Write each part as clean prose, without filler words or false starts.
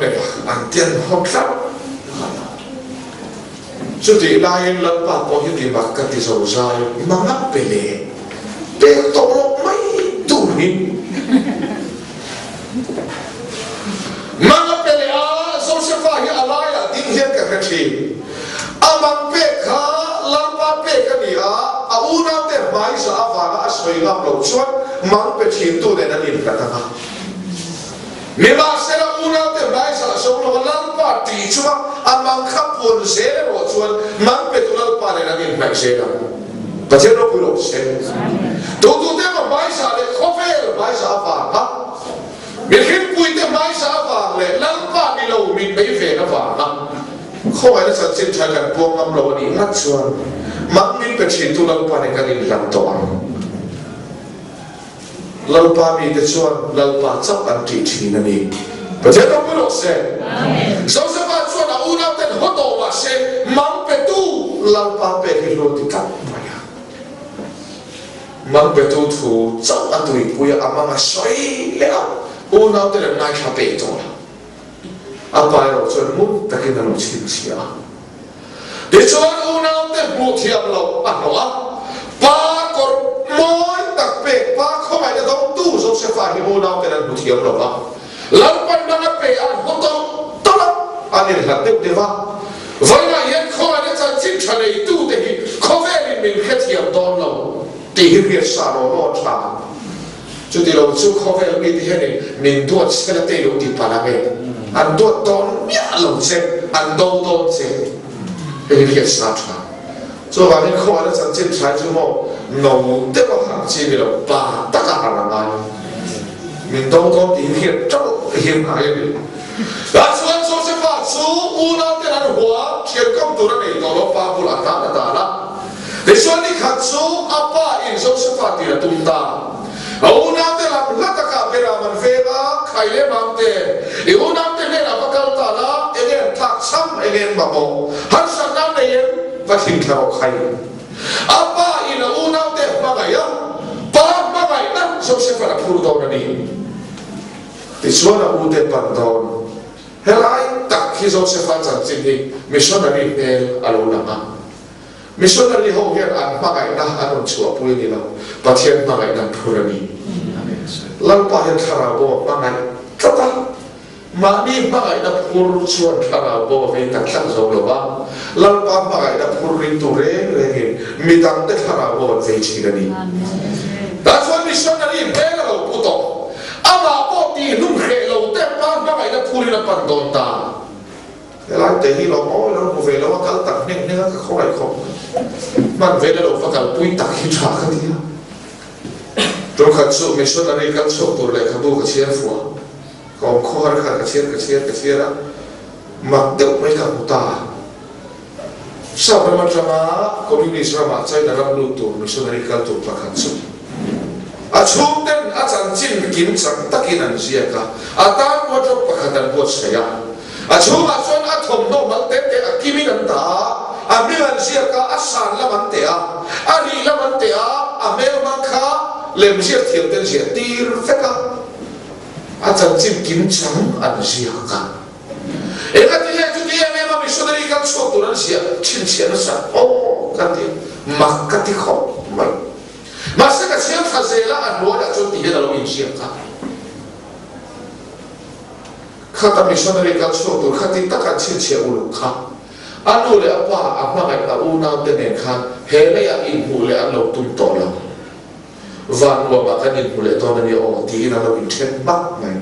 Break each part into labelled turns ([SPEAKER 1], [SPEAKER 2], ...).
[SPEAKER 1] này anh tiền học lắm cho thì lại lần ba có những cái mặt cái thì giàu dài mà ngấp về lệ để tổ lộc mấy tụ hình mà ngấp về lệ sau sẽ phải hiện lại là tiếng hiên cái gì mang về khá lần ba về cái gì u nào để máy giả và xoay ngấp lộc chuột mang về chiến tu để nó liền cả thằng nếu mà sẽ là u nào để máy giả sống nó lần ba tỷ chuột mang khắp buồn sẽ là một chuột mang về tu lần ba để nó liền phải sẽ là và thế nó cũng lộc sẽ tu thế mà máy giả để khó về là máy giả vàng á mình khi quy thế máy giả vàng này lần ba đi lâu mình mấy về nó vàng á không phải là sản sinh thay gần buông ngâm lỗ đi ngắt chuột mang mình về chiến tu lần ba để nó liền làm toán lần ba mình để chuột lần ba chấp ăn trị trị nó đi và thế nó cũng lộc sẽ sau sẽ phát chuột là u nào để hốt đồ mà sẽ mang về tu lần ba về cái lối đi cắt mang về tu thủ trong anh tuổi cuối mang cái xoay lẹo u nào để làm ngay cả bể thôi à bài rồi cho muốn ta cái nào chịu chịu để cho u nào để mua thiệp lâu à nó ba còn mỗi đặc biệt ba không phải là đâu tu rồi sẽ phải u nào để làm mua thiệp lâu à lần ban mang cái bể ăn hốt đâu tốt lắm anh này là tiếp đi vào vậy là hiện không phải là chân chính thành này tu thì không phải mình cái thiệp đó lâu thì việc sao nó trả cho thì lâu chú không phải là cái gì này mình tuột sẽ là tiền lâu thì phải là cái anh tuột đón nhả lâu sẽ anh đâu đón sẽ cái việc sao trả cho bạn nên không phải là chân chính trái chú mô nấu tế bào hàng chi vì là bà tất cả hàng là mình đâu đón thì việc trong hiện hại đã cho anh số sẽ phát chú u nào tên anh hóa thiên công tụ ra này đó nó ba bù là ta là để cho anh khát số apa in số sẽ phát đi là tung ta u nào tên làm lát cả về làm ăn về đó khai lệ mang tên u nào tên này là bắt đầu ta là em thắc xăm em bảo bố hắn sang năm này em và thỉnh theo khai apa in là u nào tên mà cái á ba mà cái đó số sẽ phát là phụ đồ này đi để cho là u tên bản đồ hay lại tất khi số sẽ phát triển chính đi missionary này alo nằm missionary hậu hiện anh mà cái đó anh còn chùa bùi đi đâu và thiên mà cái đó phù đi lần ba hiện thara bộ mà cái tất cả mà đi mà cái đó phù chuan thara bộ về tất cả rồi đó lần ba mà cái đó phù rin tu re hiện mi tăng tất thara bộ về chỉ đi that's why missionary về là phụ tổ à mà bộ thì nung khề lâu tết ba mà cái đó phù đi là bản đồ ta lại tới khi nó ngó nó về nó có tặng nên nó không lại không mà về đó phải cần quy tắc khi trả cái gì trong khẩn số mình số này khẩn số tôi lại khẩn đủ cái chuyện phù còn khó hơn cái chuyện đó mà đều mấy cái ta sau đó mà chúng ta community mà chạy là làm lưu tụ mình số này khẩn tụ và khẩn số chung đến chẳng chín kim chẳng tất nhiên là gì cả ta có cho bà khẩn đàn bột sấy chúng ta chọn thùng nó mang tên để kimi nằm ta mình làm gì cả sản là mang tên đi là mang tên mình mang khá làm gì thiếu tên gì đi phải không chẳng chín kim chẳng ăn gì cả em cái gì chúng ta em mà mình số này cái số tụi nó gì chín chín nó sao cái gì mặc cái gì không mày mà sẽ cái chuyện phát sinh là anh nói là chúng ta là mình gì cả khát missionary cái số tụi khát thì tất cả chín chín ulu khát anh nói là apa apa cái ta u nào tên này khát hệ này anh in hule anh lâu tung to lắm và người mà cái in hule to này thì nó là mình trên bắc này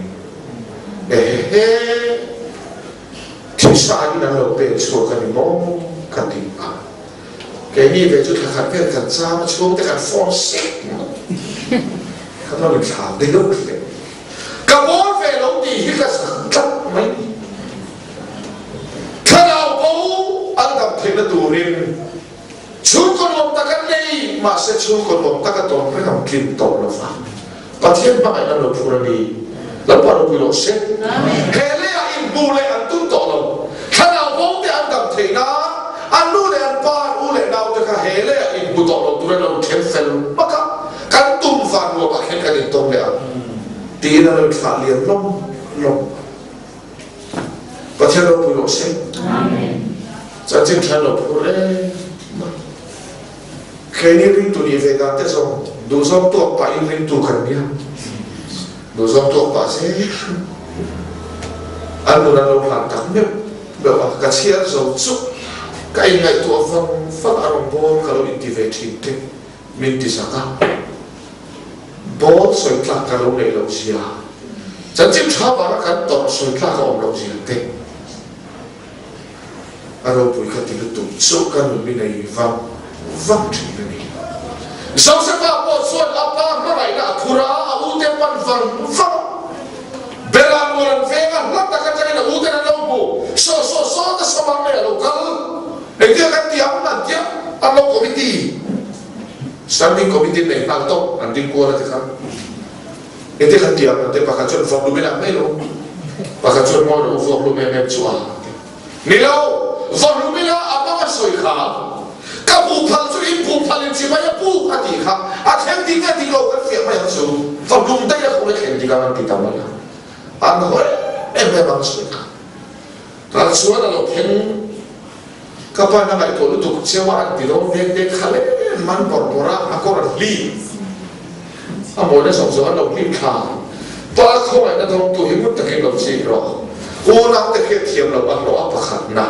[SPEAKER 1] thì sao anh nó lâu bên số cái này mong cái gì cái này về chút khát về khát sao mà xuống tới khát force khát nó bị sao đi đâu vậy cái món về lâu thì cái rất mấy khát nào bố anh gặp thấy nó tù nên chú con ông ta cái này mà sẽ chú con ông ta cái tồn phải làm kim tồn là phải và thiên mãi nó được phù đi là bao nhiêu kilo xét hệ lệ in bù lệ anh tung tồn đâu khát nào bố thì anh gặp thấy nó anh nuôi anh ba nuôi nào thì cái hệ lệ in bù tồn đâu tụi nó kén phèn mắc cái tung phản của bạn kén cái gì tồn lệ thì nó được phản liền lông ประเทศเราปุยโรเซ่จะจึงแค่เราพูดแค่นี้ริงตัวนี้เวกันแต่ส่งดูส่งตัวไปริงตัวกันเนี่ยดูส่งตัวไปเสียอันนู้นเราผ่านทางเนี่ยแบบว่ากระเชียร์ส่งสุกก็ยังไงตัวฟังอารมณ์บอลkalau intivated minti saka bol soi tlak kalau nei lo sia chan chim tha bara kan to soi tlak om lo sia te aro pui ka ti tu so kan mi nei vang thi ni so se pa bo so apa ma rai na thura u te pan vang bela moran venga lata ka chai na u te na lo bu so ta samang ne lo kal dia kan tiap na dia alo komiti standing committee này tăng tốc anh đi qua là thế không? Cái thế kan tiap nanti pakai cuci form lu benar melo, pakai cuci mau form lu memang cuci. Nilau form lu benar apa kan soi kah? Kamu pal cuci ibu palin cuma ya bu hati kah? Akhir tiga tiga kan firma yang cuci form lu tak ya kau nak tiga kan kita mana? Anu memang soi kah? Kalau cuci kalau pen kapan nak itu lu tu sewa di dalam dek kale man borbora aku orang li, amolnya sama-sama orang li kah, pak kau ada dong tu hidup tak kena sih roh, orang tak kena tiap lepas roh apa karena,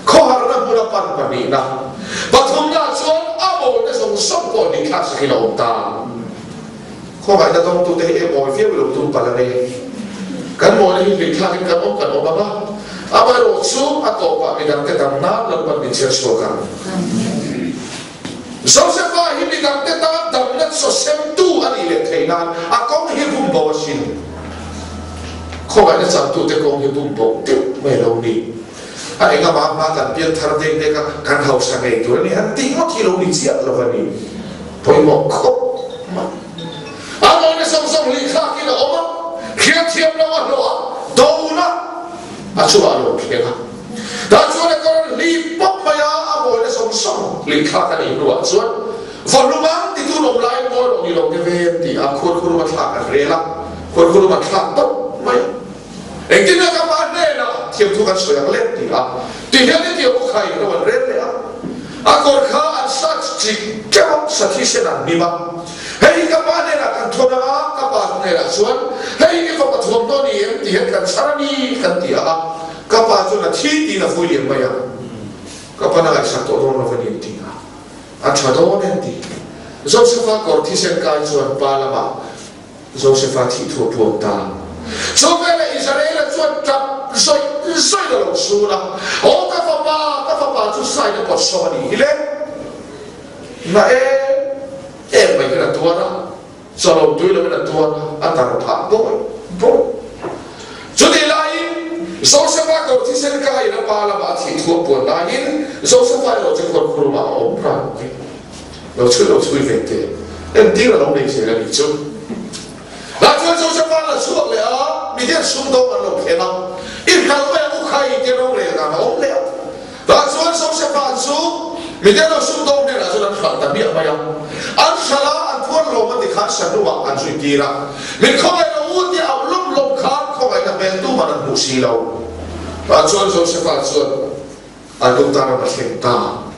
[SPEAKER 1] kau harus mulakan panina, batumnya cuan amolnya sama-sama kau ni kah sekila otak, kau ada dong tu deh emosi belum tu palane, kan molnya li kah kan apa? Apa rosu atau apa bidang ketamna lalu bicara sokan. Joseph ini bidang ketam dapat sosem tu ani lethenan. Akong hibum bawasin. Kau ada satu tekong hibum bawa tu meloni. Hari ini mama kan biar thardeng deka kan hausa ni tu ni hati mau kilo ni siap lawan ni. Poi mau kau. Amo ni sama-sama likha kita oma. Kita tiap lawan loa. Dauna. Acu alo kira, dah cuan kalau lipok maya aboleh song likha kan ini luar cuan, volume itu nomlai bol ni lom keventi, akur matlah rela, kur matlah tu maya. Engkau nak apa rela? Tiap tu kan soal lep dia, tiap ni tiap bukai lawan rela. Akur kah asal jika satisena niba. Hei kapan ni nak kantor kapan ni nak cuan? Hei ni kau betul betul ni dia kan sarani kan dia kapan tu nak tiada fuli yang bayar. Kapan nak satu orang nak ni tiada. Acah tu nanti. Joseph kau tisen kai cuan palama. Joseph titu puota. Joseph Israel cuan tak soi dalam surah. Oh kapapa tu sai dapat soni. Ile. Na baik na tuara, selalu tu le na tuara, antara pak boy. Jadi lain, Joseph kau tisen kai na pala mati tua pun lain, Joseph kau cakap kurma ompran, lo curi vete, nanti orang ni saya ni curi. Lalu Joseph kau suak lea, dia sumdong alo kena, kalau yang ukai dia orang lea kan om lea. Lalu Joseph kau suak, dia orang sumdong dia lalu nak tak tapi apa yang Ansala antuan loma di khasa dua anjui tira. Mikau yang uti awlum lom khan kau yang bentu mana musilau. Antuan Joseph antuan antum tanah berkenta.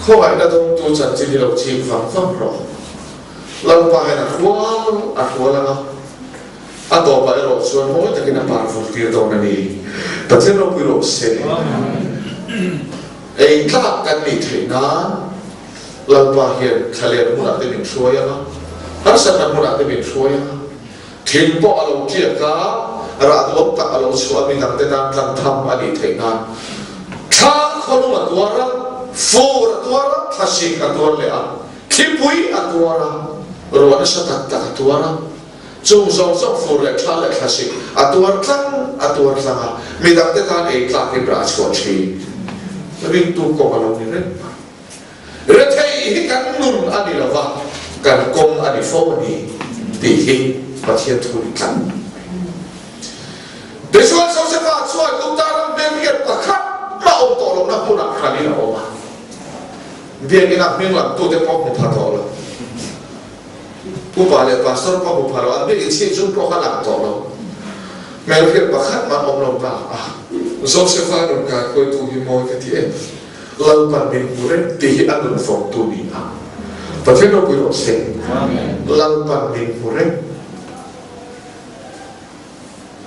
[SPEAKER 1] Kau yang dong tu janji di laut cing fang roh. Lalu pakai akual lah. Atau apa erok suan mau tak kena parfum tira tahun ini. Tapi erok erok se. Tak kan ni tenan. Lalu bahagian kalian mula demi suaya, harus ada mula demi suaya. Timpo alau kiaka, rat lompat alau suami nanti nanti tam ani tengan. Kah kalau matuara, for atuara, tasik atuara lea, kipui atuara, ruan setak tak atuara. Jauh for lea kala tasik, atuara klang, midang tekan klang ibras kunci. Tapi tu kau kalau ni Retai ikan nun adi lava kan kong adi foni dihi pasien tulikan. Desuan sausapa suai kutaran bengket pakat mau tolong nak punak kali nak oma. Dia nak menglang tu dia mau patol. Upale pastor mau patol, ambil isi jumpa kalah tolong. Melchior pakhat ma omlom ba Joseph anun ka koi tu hi moi ka ti lau pan min pure ti anun phong tu ni a pathen no puro se lau pan min pure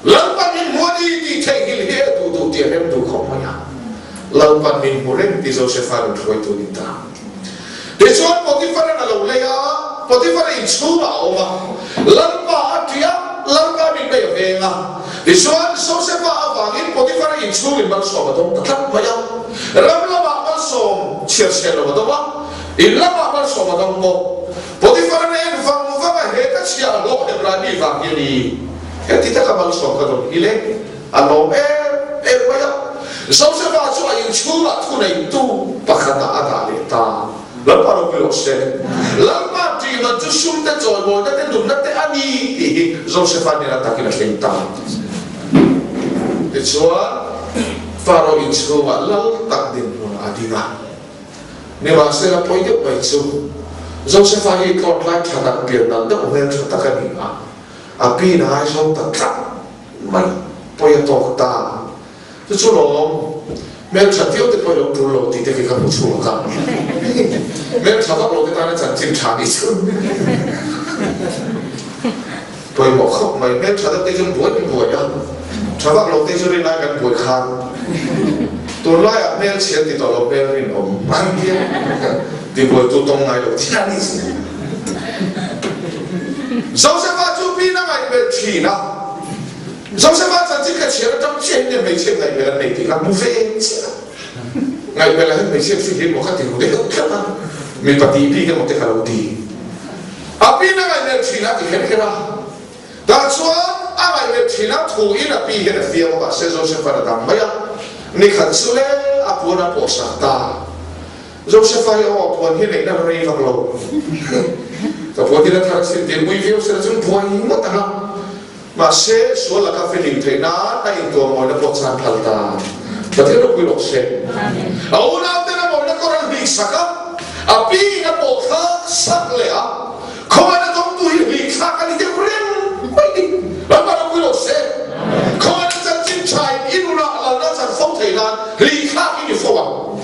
[SPEAKER 1] lau pan min modi ti thei hil he tu ti hem tu khom ma ya lau pan min pure ti Joseph anun koi tu ni ta de chuan Potiphar na lo le ya Potiphar in chu ba oma lau pa atia lau ka min be venga di chuan Joseph awangin Potiphar in chu in bang so ba dong tak ma ya ram la ba bang so chiar chiar lo ba dong ba in la ba bang so ba dong mo Potiphar ne en fang mo ba he ka chia lo he bra ni va ni he ti ta ka bang so ka dong ile alo ba ya Joseph a chu in chu la thu nei tu pakhata ada le ta la pa ro lo se la pa ti ma tu sum te choi mo te dum na te ani Joseph ani la ta ki la ta Itsua Faro itsua lal tak din mo adinga ni masela poide pai chu Joseph hi kot lai thada pian nan da ongel thata ka ni a api na ai so ta tha mai poia tok ta tu chu lo mel thatio te poi lo tu lo ti te ka mu chu ka mel thada lo te ta na chan chin tha ni chu poi mo khop mai mel thada te jun buai ya Chavak lo te juri na kan buat khang, tu lai mel siat di tolong melin om mangkir, di buat tu tong ngai lo tiada ni. Joseph tu pina ngai mel tina, Joseph jadi kecil jam chen dia macam ngai mel ngai tina buffet, ngai mel ngai macam fikir muka tiru deh kena, mel pati pi kan mesti kalau di, api ngai mel tina di kena, dah suam Amai me thina thu ina pi he na fiam ba se Joseph para dam maya ni khat sule apuna posa ta Joseph ai o pon he nei na rei va lo ta pon dina thar sin tin bui view se jun poi mo ta na ma se so la ka feeling the na ta in to mo na posa phal ta ta the ro ku lo se amen au na te na mo na ko ran bi saka api na posa sak le a ko na tom tu hi bi saka ni te kuren Bapa nak kulo se, kau ada janji cai, ibu nak lalu jangan fong thailand, lihat ini fong.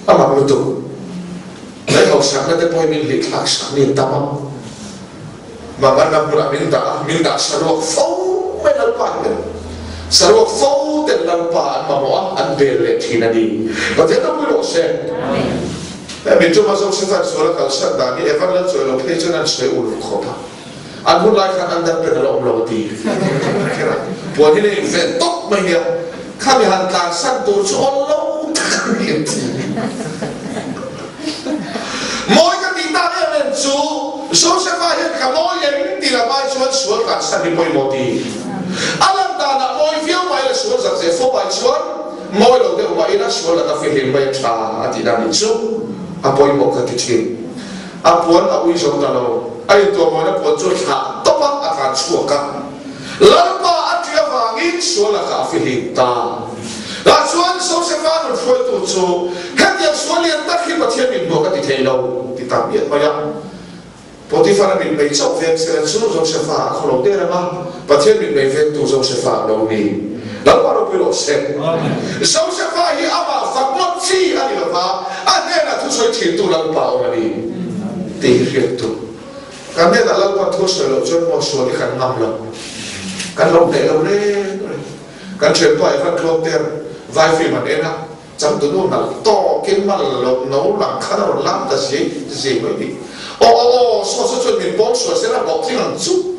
[SPEAKER 1] Apa betul? Mereka usah nanti poin ini lihat sakni tamam. Maka nak pula minta saruk fong menalpan, saruk fong dan lampan mamuah anbelet hinadi. Betul tak kulo se? Tapi cuma sifat surah kalsan tadi, evaluat soal pelajaran saya ulur kota. Aku lagi kan anda berdalam melodi. Buat ini ventok mainnya. Kami hantar satu solo. Moi kan kita ni mencu. Joseph akhir kamu yang tidak mahu cuan suar kan sandi moi modi. Alam tanah moi view mai le suar sahaja. Fo mai suar moi lo deh mai na suar la film mai cah tidak mencu. Apa yang mau kecil. Apuan aku isok tanah. Ai tu mana pun cuci topak akan suaka. Lalu atia wangin suala kafir ta. Lajuan Joseph anu foi tu cu. Kan yang suala yang tak hibat yang min buat di telau di tabiat banyak. Potiphar min mai cok veng selen sunu Joseph kalau dia ramah. Patian min mai veng tu Joseph lau ni. Lalu baru pilih sen. Joseph hi apa fakmat si ani lapa. Ane na tu soi cintu lalu pau ni. Tihir tu. Kami dah lalu terus lalu jual musuh ikan ngam kan lalu deh kan cepet kan keluar vai film mana jam tu nu nak to kemal lalu nau lang kan lalu lang dah sih ni oh so jual min bom so saya nak bom tinggal cu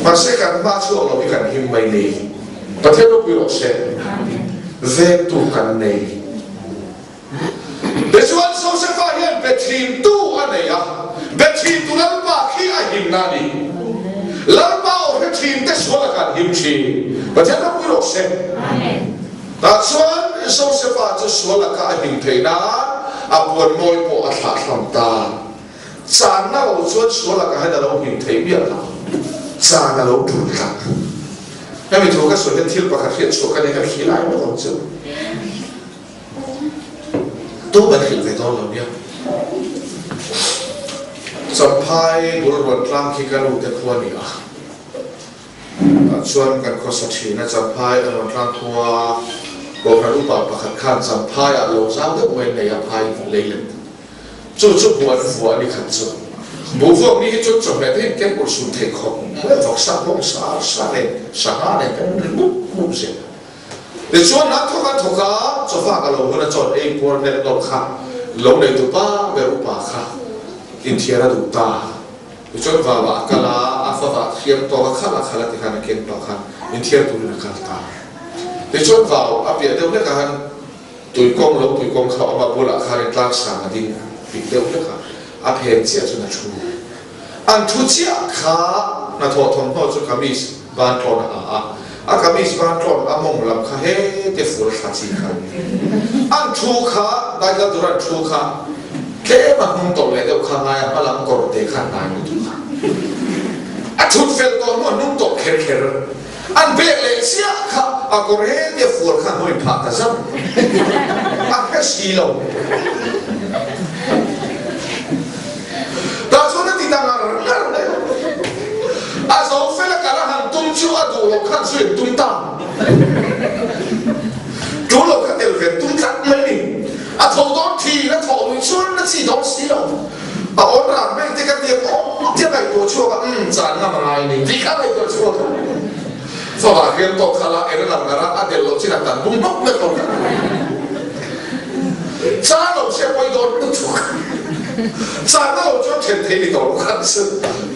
[SPEAKER 1] masih kan masuk lalu ikan himmai ni tapi tu pilih sen vetu kan ni Besuan Joseph ahian betin tu anaya, betin tu lalpa ki ahin nani, lalpa orang betin tesualakan himci, macam apa punose. Tasuan Joseph aja sualakan ahin pena, apuan moi po atlas lamta, sana ujuan sualakan ada lalu himci biarlah, sana lalu bukan. Kami tu kan sudah tilpak hati suka dengan hilai macam tu. Tu berkhidmat Allah dia. สัมภาระบุรุษกลางที่กันรู้แต่ควรนี่ชวนกันข้อสัตย์นะสัมภาระบุรุษกลางทัวบอกกันรูปแบบประคันขันสัมภาระโลซาเดเวนในอภัยเลยจู่หัวนี่ขันจู่บุฟนี่จุดจบแบบนี้แกบุษสุนเทคของเมื่อฝักสับลงสาเลยสาเนี่ยกันบุบเสียแต่ชวนนักทุกข์ทุกข์จะฝากกันลงกันจดเองพวกเนี่ยตกขับลงในตัวป้าเบรุปาค่ะอินเทียร์ดูตาจนว่ากันละอาฟ้าเทียมตัวข้าละข้าละที่ขันเก็บตัวขันอินเทียร์ดูนักการตาแต่จนว่าอาเปียเดียวเนี่ยกันตุยกงลงตุยกงเขาเอามาบุรุษข้าในกลางสามดินปิดเดียวเนี่ยกันอาเพียนเสียจนชูอันทุเจียข้านาทอทงพ่อจุกามิสบานทอนอากามิสบานทอนอามงลำข้าเฮเตฟุลขัดสีขันอันชูข้าได้ก็ดูรันชูข้าแค่มาหุ่นตกเลยเดี๋ยวข้าไงมาลำกอดเตะขันนายนุ่งอันชุดเฟลตัวมันนุ่งตกเคร์อันเบลเลยเสียข้าอากอดเฮเตฟุลขันหุ่นผ่าตาซ้ำอันแค่สีลงแต่ส่วนที่ต่างกันนั่นเลยอาสองเฟลกันหันตุ้มชัวดูเราขันสุดตุ้มตามดูเราขันเอลเวนตุ้มจัดไม่นิ่งอาทอดทีและทอดชวนและสีดอกสีเราอาอ่อนร่างไม่ได้กันเดียวเจ้าไหนตัวชัวกันจานน้ำอะไรนี่ที่ข้าไหนตัวชัวกันฝรั่งเรียนตกขลาเอรัลล์กันอาเดลโลจินัตันบุ้มบุ้มไม่ตกจ้าเราเชื่อไปโดนตุ้มชัวจ้าเราชอบเทนเทนี่ต่อลูกค้าซึ่ง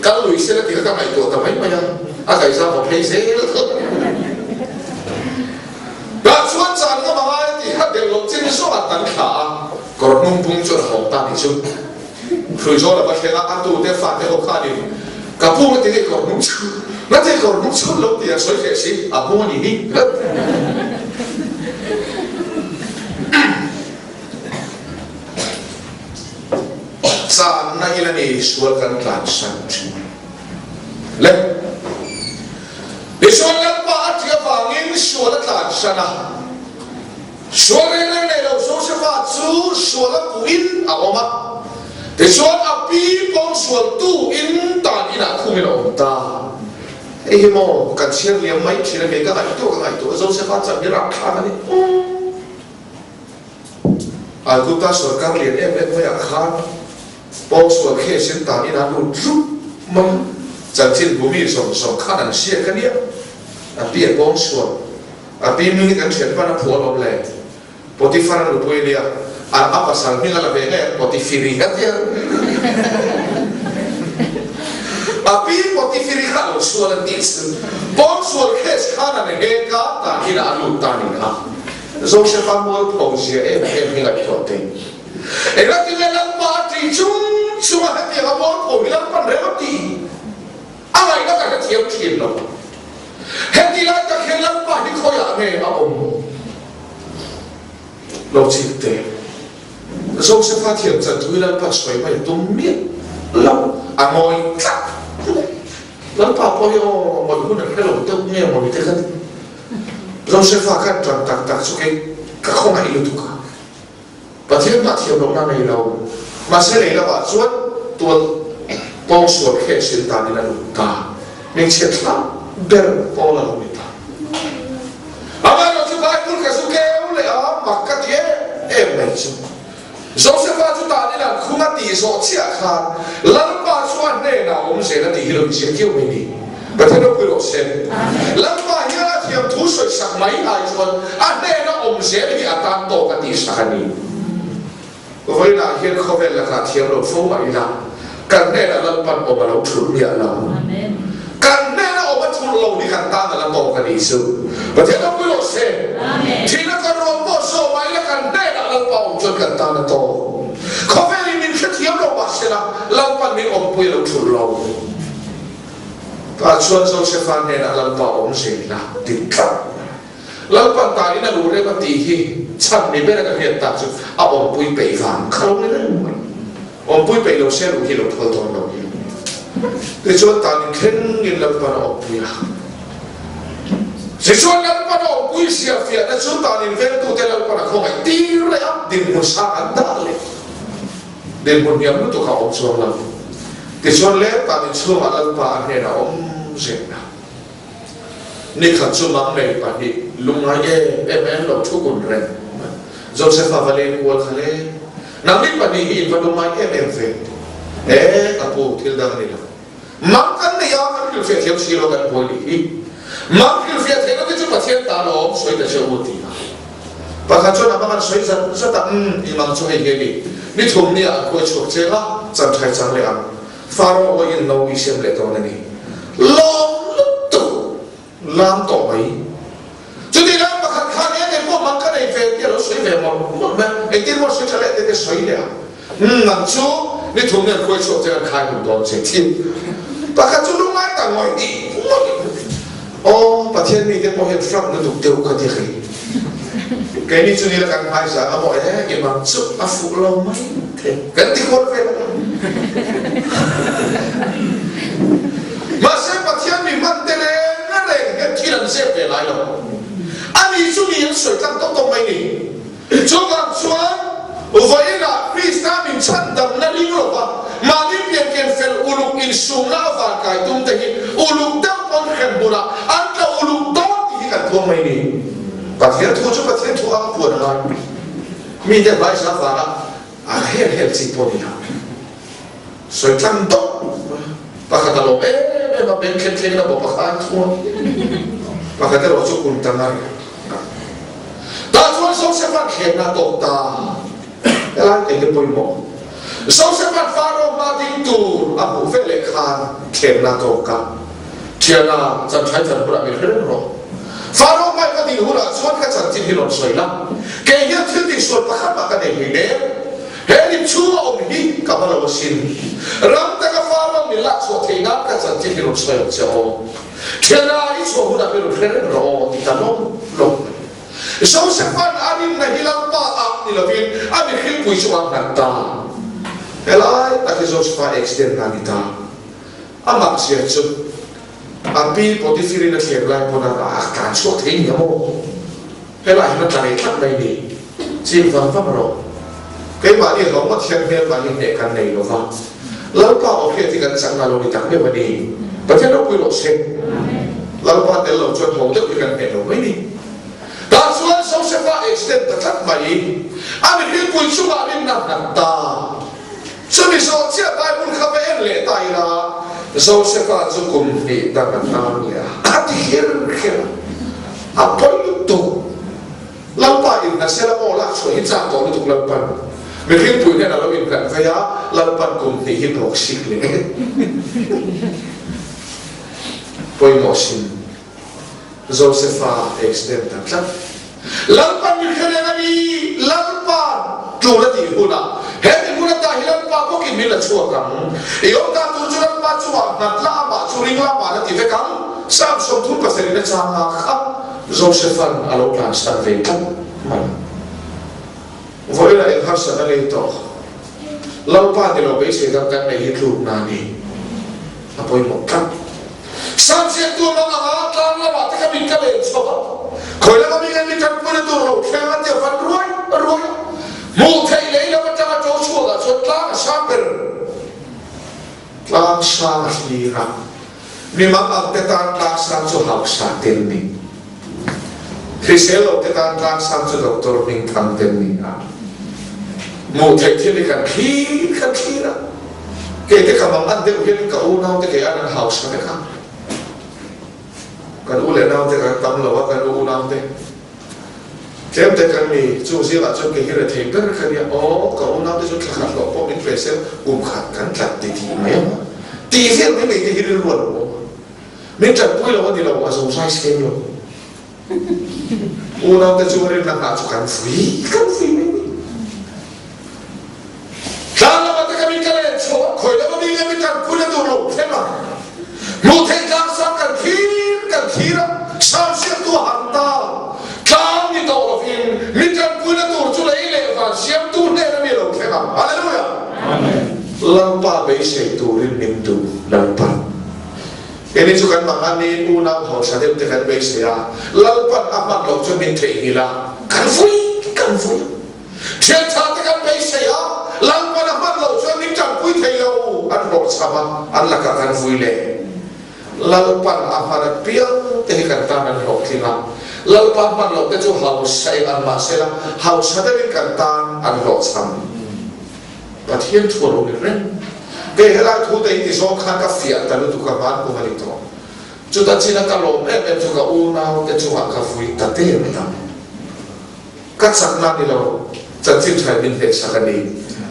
[SPEAKER 1] การลุยเสียแล้วที่เขาทำไมตัวทำไมไม่ยังอาใครทราบผมเพย์เซลการชวนจานก็มาให้ที่เขาเดินลงจิ้มสวัสดิ์ตันขากรนุ่งพุ่งจนหอมตาดิชุคือชอบแบบเทละอันตูเตฟันเตโอคาดิกับพูดว่าที่กรนุ่งชุนั่นที่กรนุ่งชุลงที่สวยเสียอ่ะพูดว่านี่สารนั่งยันนี่ชวนกันกลางสันติเล็บดิชวนกันป้าที่ฟังอินชวนกันกลางสันนะชวนเรื่องในเราโซเชียลฟัดซูชวนกันกูอินเอาออกมาดิชวนอภิปองชวนตู้อินตาอินะคู่มิโนตาเอ้ยโมกันเชียร์เลี้ยงไม่เชียร์เลี้ยงก็ไงตัวโซเชียลฟัดจะมีราคากันนี่อากุตาสวนการเรียนเอ็มไม่อยากขาดปองส่วนแค่เส้นตานี่นะรู้จุดมันจันทินบุมีสองข้านันเสียกันเนี่ยเปียปองส่วนปีมีกันเฉียนว่านับผัวลมแรงปฏิฟันหรือปุยเนี่ยอัปสังมีกันละเบงเนี่ยปฏิฟิริกันเนี่ยปีปฏิฟิริกันส่วนนี้สิปองส่วนแค่ข้านันเองก็ตาที่น่ารู้ตานี่นะโซเชียลฟังว่าปองเสียมีกันตัวเต็งเอ็งที่เล่นลังปาที่จุ่มให้เดี๋ยวบอกผมลังปันเรื่องที่อะไรก็การเทียมเทียนเราเห็นที่ไรก็แค่ลังปาที่เขาอยากให้เอาเราจิตเตะโซเชียลฟังเทียมจะดูลังปาสวยไปตุ้มเมียเราอ่ะมอยจับลังปาพอยมันพูดอะไรเราตุ้มเมียมันไม่ได้กันโซเชียลฟังกันจังตักสุกี้ก็คงไม่รู้ทุกข์ประเทศมาเที่ยวลงนั่นในเรามาเสียเลยแล้วว่าส่วนตัวปองส่วนแค่เส้นตานี่นะลูกตาไม่เชื่อท่าเดินปองละลูกตาอามาเราจะไปพูดกับสุเกลเลยมักกะเทียไม่ใช่โซเซฟาจุตานี่นะคุณตีโซเชียขาดลังปาส่วนเนี่ยนะผมเสียแล้วที่เราเสียเกี่ยวไม่ดีประเทศเราคุยเราเสียลังปาเนี่ยเทียมทุสสักไม่ไอ้ส่วนอันเนี่ยนะผมเสียที่อัตราโตกันที่สักนี้เวลาเห็นเขาเป็นราคาเทียมเราฟุ้งไปละกันแน่ละลังปันออกมาเราถูกเนี่ยเรากันแน่ละออกมาถูกเราในการตั้งละโตกันอีสุประเทศเราไม่รู้เสียที่นักการรบโซ่ไว้ละกันแน่ละลังปันจนกันตั้งละโตเขาเป็นมินเทียมเราบ้าเสียละลังปันมีออกไปเราถูกเราแต่ส่วนโซเชียลฟันเนี่ยลังปันออกเสียละติดกันลังปันตานี่นะรู้ได้ว่าตีที่ฉันนี่ไม่ได้กันเห็นตาสุดเอาอมปุยไปฟังเขาไม่ได้หมดอมปุยไปเราเชื่อรู้ที่เราทนเราอยู่แต่ส่วนตานี่เข่งยินลังปันอมปุยอะส่วนลังปันอมปุยเสียเฟียแต่ส่วนตานี่เวลตัวเตลังปันเขาไงตีเลยอ่ะดินมุสาอันดาเลยดินมุนยามรู้ตัวเขาอมส่วนเรา thì cho lẽ ta mình xưa mà lần ba này là ông gì nào ni khát chú mang này bà đi lung ngay em lâu thu quần rèn Joseph Valen quật khale nang đi bà đi in và lung ngay em về apu thil đằng này là mang cái này à cái kiểu phải theo xíu cái bồi đi mang kiểu phải theo cái chút mà thiên ta nó xoay ta chơi út đi bà khát chú nào mà xoay rất ta imam chú hay cái đi ni thùng ni à quay chuột chơi ha chẳng thay chẳng lẽ ăn Pharaoh ơi in lâu xem lệ đó này long lúc tu làm tổ ấy cho nên là mà khăn khăn ấy thì mang cái này về thì nó suy về một cái tiền một suy trở lại cái suy đấy làm chú ni thùng ni quay chuột chơi khai một đoạn chơi thiên bà khát chú lúc nãy ta ngồi đi bà thiên ni cái bao nhiêu phật nó được tiêu cái gì cái này chú ni là càng hay sao mọi cái mà chú phụ lâu mấy thế cái gì còn phải mà sẽ bắt thiên mình mang tên là này cái thi lần sẽ về lại rồi anh ấy chú ý sửa tăng tốc độ mấy này chú làm chuan vậy là Christa mình chăn đầm nó đi rồi mà đi biển kiện phèn uluk in sung lao và cái tung tay uluk đau con khen bùn à anh là uluk đó thì cái thua mấy này bắt thiên thua chú bắt thiên thua ăn buồn rồi mình để bài sao vào hết chỉ buồn đi sửa tăng tốc Pakata lo mà bên khen là bộ pakata thua pakata lo chụp cùng tăng này ta thua sống sẽ phát hiện là tổ ta cái là cái bồi mỏ sống sẽ phát Pharaoh mà đi tu abu về lệ khan khen là tổ cả khen là chân thái thần của mình hết rồi Pharaoh mai cái gì hú là suốt cái chân chính hilon soi lắm cái hiện thiên đi suốt pakata cái này hình đấy hệ đi chúa ông đi cảm ơn ông xin ram ta cái Pharaoh mình lạc suốt thì ngáp cái chân chính hilon soi ông cháu khen là đi suốt hú là mình hết rồi thì ta lông sau sẽ phát anh này đi làm ba áp đi làm việc anh bị khi bùi chuang nặng ta cái lại ta cái dấu phải extend ngang ta anh mặc gì chứ anh bị body feeling là thiệt lại còn là cảm xúc thế nhỉ mô cái lại nó tại thắt này đi chỉ vâng pháp rồi cái bạn đi không có thiên nhiên bạn đi để căn này nó vào lâu qua ở kia thì cần sẵn là lối tặng cái bạn đi và thế nó quy luật xem lâu qua để lâu cho thầu tức thì cần để nó mới đi ta suốt sống sẽ phát extend ta thắt mày anh bị bùi chuang anh nặng ta cho nên sao chia tay muốn khắp em lệ tay là sau sẽ phát cho cùng thì ta cần ăn nhỉ thì hiện bôi tụ lâu qua in là sẽ là ô lạc số hiện trạng đó nó tụ lâu qua mình khi bùi này là lâu in gần phải á lâu qua cùng thì hiện học xịt lệ bôi mỏ xin Joseph extend ta chắc lalpan mình khơi lên đi lalpan tu là gì huna hết thì huna ta hilang pa có kinh mình là chua cẳng yếu ta tu cho lalpan chua nát la mà chua ring la mà là thì phải cẳng sao sống thun bác sĩ nó chang khắp Joseph alo plan start về cẳng mà vậy là em học sinh ở đây to lalpan thì nó bây giờ đang cái này hết luôn nani apa yang mau kan sampai tu orang awak tak lama tak kami kalian coba. Kalau kami kami tak pernah tu, kerana dia fan ruai, mulai lagi lama tak jauh suara, setelah sampai, lang sang lira, memang aku tak lang sang tu harus satel ni. Kriselo tak lang sang tu doktor mingkam ni. Mulai tiada kan kira, kita kamang ande mungkin kau nak kita ada house mereka. Kan ule nau te kan tam lo kan u nau te kem te kan mi chu si la chu ke hira the ber kan ya o ka u nau te chu khat lo po min pressure khat kan khat ti mai ti fe mai mai ke hira lo min ta pui lo di lo aso sai sken lo u nau te chu ri na ha chu kan fui mai ta la ta ka mi ka le chu khoi lo mi nge mi ta pui lo do lo fe ma mu the ka sa kan kira sampai tu hantar kami tahu lafin minta punya tu cula ile fan siap tu ne na milo kena haleluya lampa beise tu rin tu lampa ini juga mangani unang hau sadem tekan beise ya lampa amat lo cuma minta hila kan fui dia tekan beise ya lang pa naman lo so ni chang pui thei lo an ro sama an la ka kan vui le lalpan amara piang te kan ta nan ro thinga lalpan man lo te chu house sai an ma sela house hada ri kan tan an ro sam pathian thu ro ni ren ke hela thu te ti so khan ka fia ta lu tu ka man ko mali to chu ta china ka lo em chu ka u na te chu ka vui ta te me ta ka sak na ni lo chan chin thai min he sakani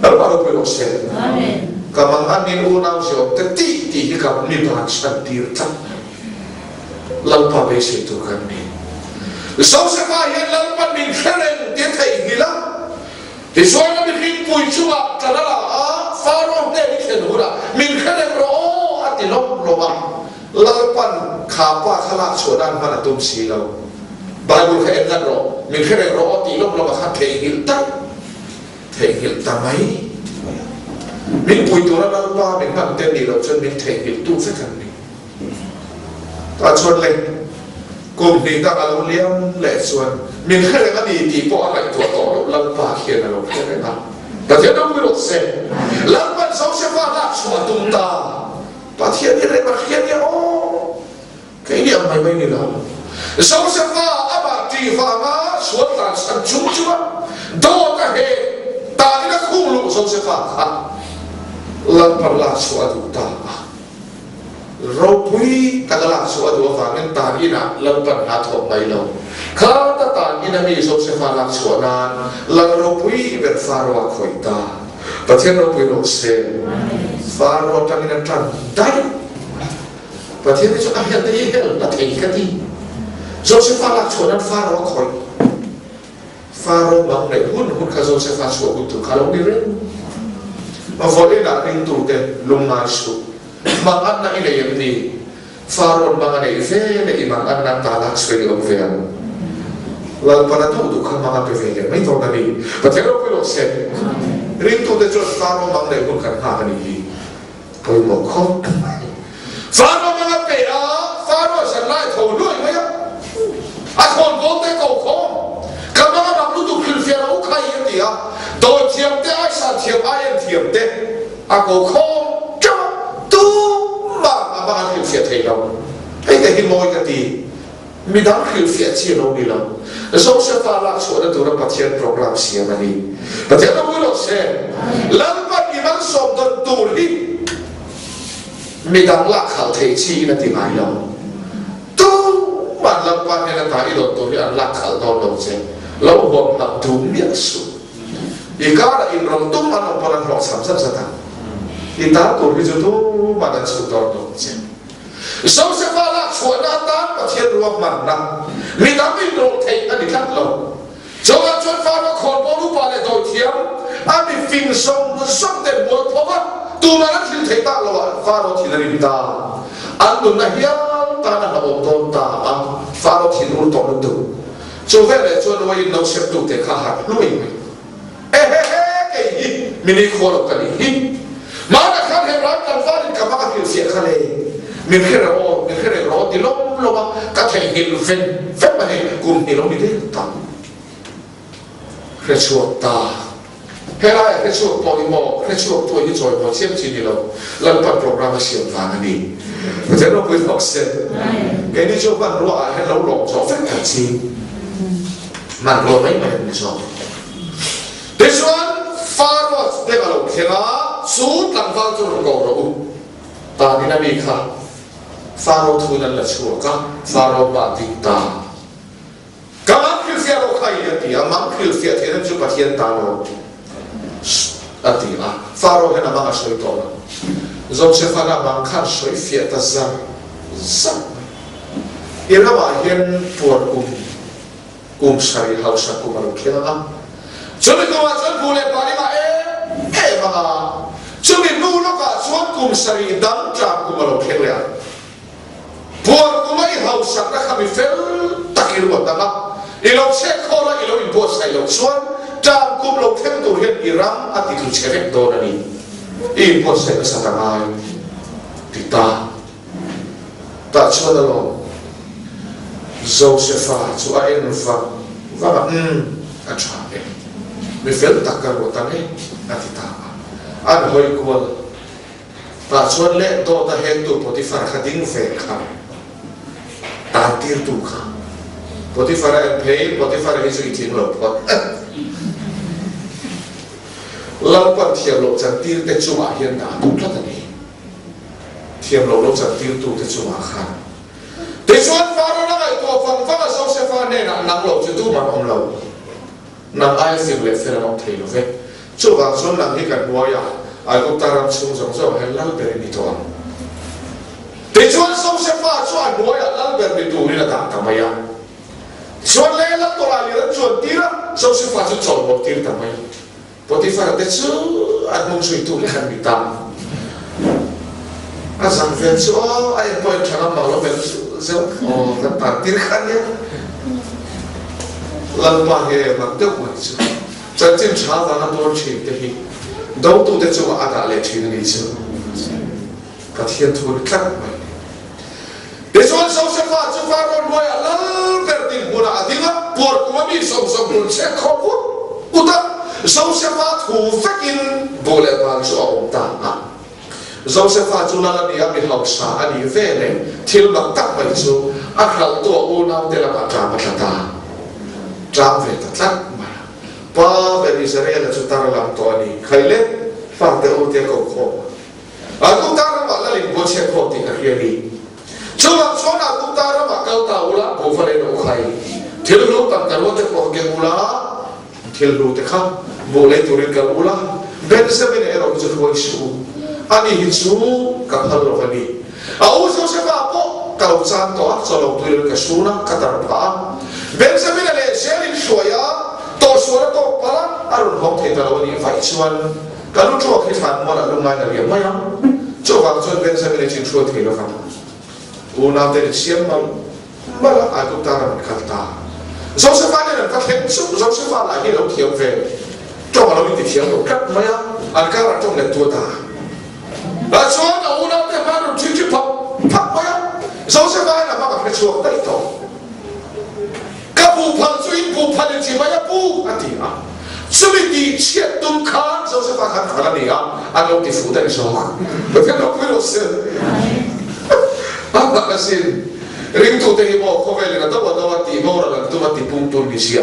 [SPEAKER 1] al paro pe lo se amen kamang anin u na so te ti hi ka mi ba chan tir ta lalpa be se tu kan ni so se fa ye lalpa min kheren te thai ni la ti so na mi hin pui chu a ta la a faro te ni khen hura min kheren ro ati lom lo ba lalpan khapa khala chodan mana tum si lo Bible khe engan ro min kheren ro ati lom lo ba kha thei hil ta mai min pui tu la lalpa min man te ni lo chen min thei hil tu se kan ni ta chon le kum ni ta alo liam le chuan min kheren ani ti po ai tu to lalpa khian lo kheren na ta te no mi ro se lalpa so se fa la chua tum ta pathian ni re ma khian ya o cái điểm mày bây giờ sau sẽ pha aba ti pha ma suốt là sản chung chúa đâu cả hệ ta đi nó khung lụ sau sẽ pha lần par la suốt đủ ta rồi quý ta cái la suốt đủ vàng nên ta đi nè lần par hạt hộp mày lâu khá ta đi nè mi sau sẽ pha la suốt nan lần rồi quý về pha rồi khỏi ta và thiên rồi quý nó sẽ pha rồi ta đi nè trần đấy và thế nên cho anh nhận thấy là thấy cái gì rồi sẽ pha lạc chỗนั้นpha nó khỏi pha rồi bằng này hút cả rồi sẽ pha chỗ hút từ cả lâu đi rồi mà vội là anh tụt thế lùng ngài số mà anh này là em đi pha rồi bằng này về để mà anh đang ta lạc suy nghĩ về lần vào đó tụt không mang về về mấy thằng này và thế rồi nó sẽ riêng tụt thế cho pha rồi bằng này hút cả hai cái gì tôi một không Pharaoh mang về đó, Pharaoh sẽ lại thầu đuổi mấy á, còn vốn tới cầu không, các bạn làm lúc tụi kinh phiền ông khai cái gì á, đồ thiểm thế ai sản thiểm ai em thiểm thế, cầu không cho tu mà bạn kinh phiền thấy đâu, hay để cái môi cái gì, mình đang kinh phiền chi lâu đi lâu, sau sẽ phá lạc số đó tụi nó bắt hiện program xí mà đi, bắt hiện nó mới lo xem, lần bắt đi mang sòng đơn tụi đi. mình đang lạc khảo thấy chi là tìm ai đâu tu bạn làm quan hệ là tại đồ tôi ăn lạc khảo đâu đâu chứ lâu hôm học đúng miệng số thì cả là in lòng tung ăn học bằng họ sắm sắp sẵn thì ta tôi bây giờ tu bạn ăn số đâu đâu chứ sau sẽ pha lạc chuột đã tan và thiên ruộng mặn nặng mình đang in đồ thấy anh đi cắt lâu cho anh chuột pha nó còn bao lúc bạn lại đổi thiếm anh bị phình sông để muốn phá vắt tu mà nó thiên thấy ta là Pharaoh thì là đi ta anh đừng nói hiếm ta là ông tôn ta anh Pharaoh thì luôn tỏ được cho về để cho nó yên nấu xếp tụ để khá hạt lui cái gì mình đi khó được cái gì mà đã khá hiểm lắm làm phá đi cả các kiểu phiền khá này mình khi là rõ thì lúc mà các thầy hiểu phép mà này cùng thì nó đi đến ta khi chuột ta thế là cái chuột bồi mò cái chuột tôi như rồi mà xem chỉ đi đâu lần bắt program siêu vàng đi thế nó mới học xem cái này cho bạn loại hay lâu lỏng cho phép cả chi mà rồi mấy mày đi rồi thế xuân Pharaoh để vào lồng thế đó suốt làm vang cho nó cầu rồi ta đi làm gì khác Pharaoh thu nên là chuột cả Pharaoh bảo tin ta các bạn cứ xem nó khai cái gì mà cứ xem thế nên chúng ta hiện ta rồi ati Pharaoh hena mga soi tona Joseph ana mang khan soi fia ta zar ira wa hian puar kum sari hausa kumaru khela chumi kuma chan phule pari ma ma chumi nu lo ka chuan kum sari dang tra kumaru khela puar kumai hausa na khami fel takir wa danga ilo che khola ilo impo sai lo chuan Trang kum lo thêm tu hiện Iran ati tu chevek do nani in po se satangai ti ta cho da lo Joseph chu a en fa va a cha mi fel takar wa tane ati ta an hoi kual ta chuan le do ta hen tu Potifar khading ve kha ta tir tu kha Potifar an phei Potifar hi chu ithin lo phot lau pan thiam lo chan tir te chuma hian da tu tlat ani thiam lo chan tir tu te chuma kha te chuan faro la ngai to fang fang so se fa ne na nang lo chu tu man om lo nang ai sim le fe lo thei lo ve chu wang chuan nang hi kan hua ya ai ko taram chung jong zo he lal ber ni to te chuan so se fa chuan hua ya lal ber ni tu ni la ta ta maya chuan le la to la li ra chuan tira so se fa chu chol bo tir ta maya Potifar te chu at mong sui tu le kan mi tam a sang ven chu ai po thang ma lo ven zo o kan ta tir khan ya lan pa he ma te ko chu chan chin cha wa na tor chi te hi do tu te chu a da le chi ni chu ka thian thu khat mai te chuan so se fa chu fa ron moi a lal ber ding bula adinga por ko mi so so bul che kho u ta dẫu sẽ phát thủ phát in bộ lệ bàn cho ông ta dẫu sẽ phát chú là đi ăn học xã đi về này thiếu mặc tắc vậy chú ăn hậu tổ ô nào để là bạn trả mặt ta trả về thật lắm mà ba về Israel là chúng ta làm to đi khai lên phát để ô tiêu cầu khổ chúng ta là bạn là liền bộ xe khổ thì cái gì chú làm số nào chúng ta là bạn cao tàu là bộ phận này nó khai thiếu lúc tận tận cái khổ cái mula thiếu lúc thì không boleh turun ke ulah ben sebenarnya erok jauh isu ani hisu kapal rokani au so sepa po kau santo solo turun ke suna kata apa ben sebenarnya sharing soya to suara to pala arun hok kita lawani faisuan kalau cuak kita mana lumai dari mana coba cuak ben sebenarnya cing suat kita kan una dari siam malah aku taran kata so sepa ni nak hensu so sepa lagi lo tiap ve cho mà nó bị thiệt một cách mấy anh các bạn trong này tua ta là số đầu nó để mà nó chịu chịu phật mấy số sẽ phải là mà phải chuộc đấy thôi các phụ phần suy phụ phần chỉ mấy phụ anh thì suy đi chết tung khán số sẽ phải khán khán này anh ông thì phụ đấy số bởi vì nó quý lộc xin anh bạn là xin riêng thủ tế bộ có vẻ là đâu thì bộ là đâu thì bung tuôn bị xia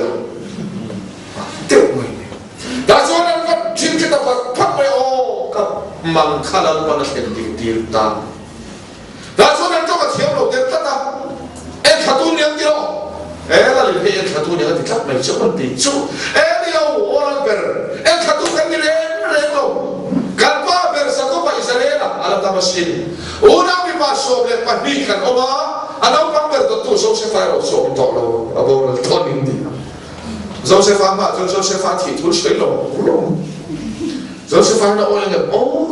[SPEAKER 1] tiêu mình dah soalan kan cinta dapat pakai oh kan mangkalan panas yang tan dah soalan coba siapa lo dia kata katun yang dia lalu dia katun yang dia mai cuma bicu dia orang ber katun kan dia relo kan pa ber satu pa Israel alam tamasin una mi masuk le panikan oma anak pang ber tu so sefa so untuk lo abang tonin dia Joseph ama Joseph thì thua sấy lồng Joseph nó ôi là ô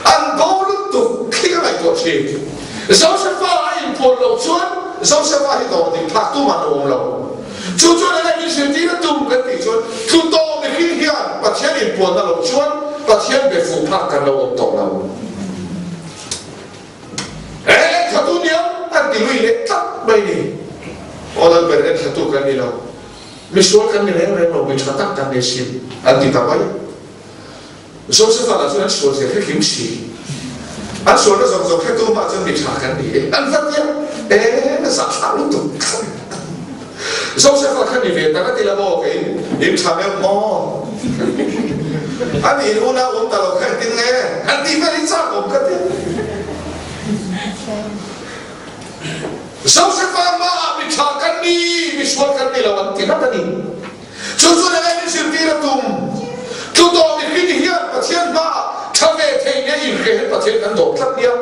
[SPEAKER 1] ăn bố lúc tụ khi cái này tổ chức Joseph ai buồn lầu chuột Joseph thì tổ thì thạc tu mà nồng lầu chú này là những sự tí nó tung cái tỷ chuột chú to mình khi hiền và thiên liền buồn là lầu chuột và thiên về phụ thạc cả lầu ông tổ lầu thạc tu nhớ ăn tỷ lụy để tắt bay đi orang beren satu kan ni lo, misal kan ni lo bicara tentang desin, anti tapai. So sefalah tu kan so saya kimsi, an so nak so tu macam bicara kan ni, an fatnya, sah tu. So sefalah kan ni vet, tapi tidak bawa ke ini camel mo. An ini una kalau kan tinggal, anti berisak kan. So sefalah ma bicara ni, misal ni lawan tidak tadi. Susu dengan ini sirtira tum, tu tahu ini hian pasien ma, cawe tehnya ini pasien kan dokter dia,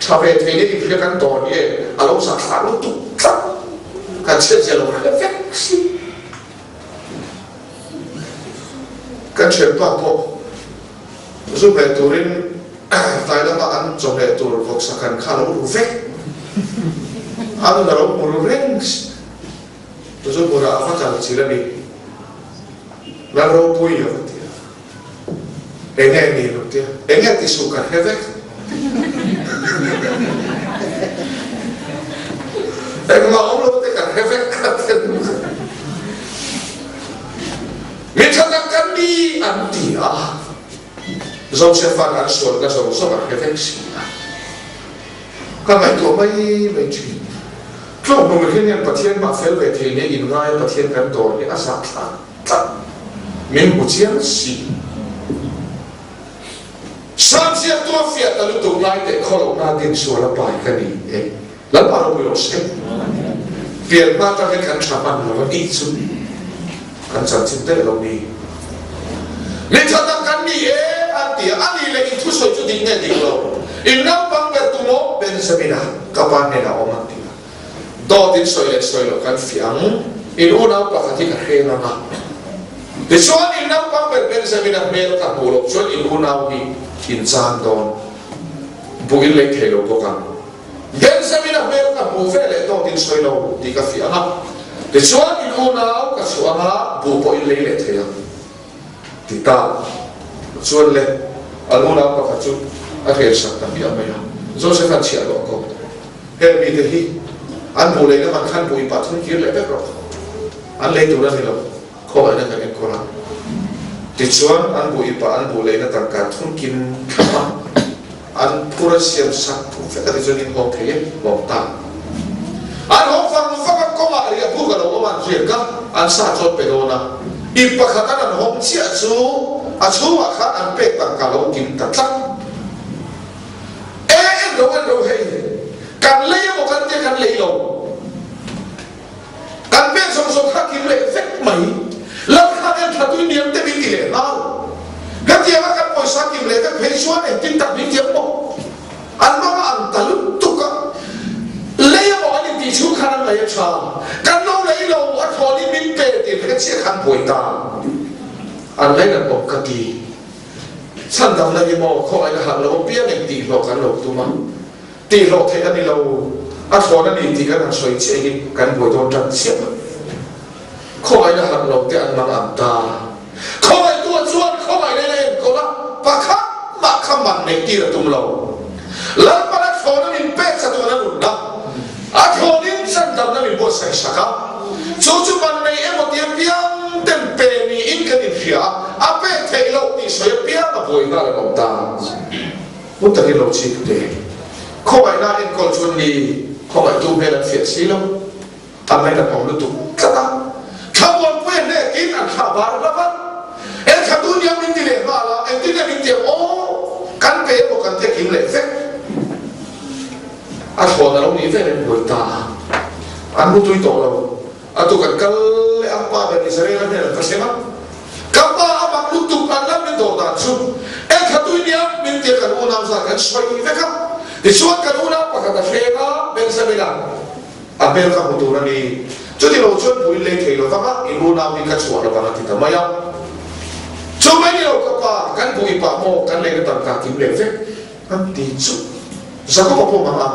[SPEAKER 1] cawe tehnya ini kan dokter dia, alau sakit tu, kan sejauh refleksi, kan siapa po, supaya turin, Thailand makan supaya turun koksakan kalau rufek. Anu naruh mururens, terus murah apa kalau cila ni, naruh pui ya betul, enggak ni betul, enggak disuka hevek, enggak mau lo betul kan hevek kan, minta kan di, Joseph an sual ka so so ka vex ka mai to mai chi tlo mo me khen pathian ma fel ve thei ne in ngai pathian kan dor ni asa tha min bu chiang si sam sia to fia ta lu to ngai te kholo na din sual pai ka ni la pa ro lo se piel ma ta kan chapan lo ni chu kan chan chin te lo ni ni thata kan ni antia ani le itu so tu ding ne ding lo in na pang ber tu mo ben sabina kapan ne na omati do din soi lo kan fiang in una pa khati ka he na ma de so in na pang ber ben sabina mel ka mo lo so in una ni in chan don bu in le the lo ko kan ben sabina mel ka mo fe le do din soi lo di ka fiang ha de so in una ka so ha bu po in le the ya ti ta suan le aluna pa khachu a khel sak ta bia maya Joseph an chia lo ko he mi de hi an bu le na man khan bu pa thun kir le be ro an le tu ra ni lo ko ana ka ko ra ti chuan an bu le na tang ka thun kin khama an pura siam sak pu fe ka ti chuan in ho the lo ta an ho fa ko ma ri bu ka lo man ri ka an sa chot pe do na i pa kha an hom chia chu a chu a kha an pe tang ka lo kim ta tla lo hei kan le mo kan te kan le lo kan pe som kha kim le fek mai la kha den tha tu niam te bi ti le na ga ti ma kan poi sa kim le te phe suan e tin ta bi ti mo an ma an ta lu tu ka le mo ani ti chu khan le cha kan lo le lo a tho ni min pe ti ka che khan poi ta an le na pok ka ti san dam na ni mo kho ai ha lo pia ne ti lo kan lo tu ma ti lo the ani lo a tho na ni ti kan soi che ni kan bo don tan sia kho ai ha lo te an ma am ta kho ai tu chuan kho ai le ko la pa kha ma kha man ne ti ra tum lo la pa la tho na ni pe sa tu na lu na a tho ni san dam na ni bo sai sa ka chu man nei e mo ti piang tem pe ni in kan ni fia a pe thei lo ni so ya piang a boi na la ta mo ta ni lo chi te kho ai na in kol chun ni kho ai tu me la fia si lo a mai na pom lu tu ka ta kha bon pe ne kin an kha bar la ba e kha tu ni min ti le ba la e ti ne min ti o kan pe mo kan te kim le fe a tho na lo ni ve ne boi ta an mu tu to lo a tu kan kal le a pa be ni sare la ne la se ma ka pa a ba lu tu kan la min do da chu e kha tu ni min ti kan u na sa kan soi ve ka di suat kan una pa ka fega ben sabila a bel ka mutu na ni chu ti lo chuan pui le thei lo ta ma in una mi ka chuan ba na ti ta maya chu mai ni lo ka pa kan pui pa mo kan le ka ta kim le fe kan ti chu za ko po ma ma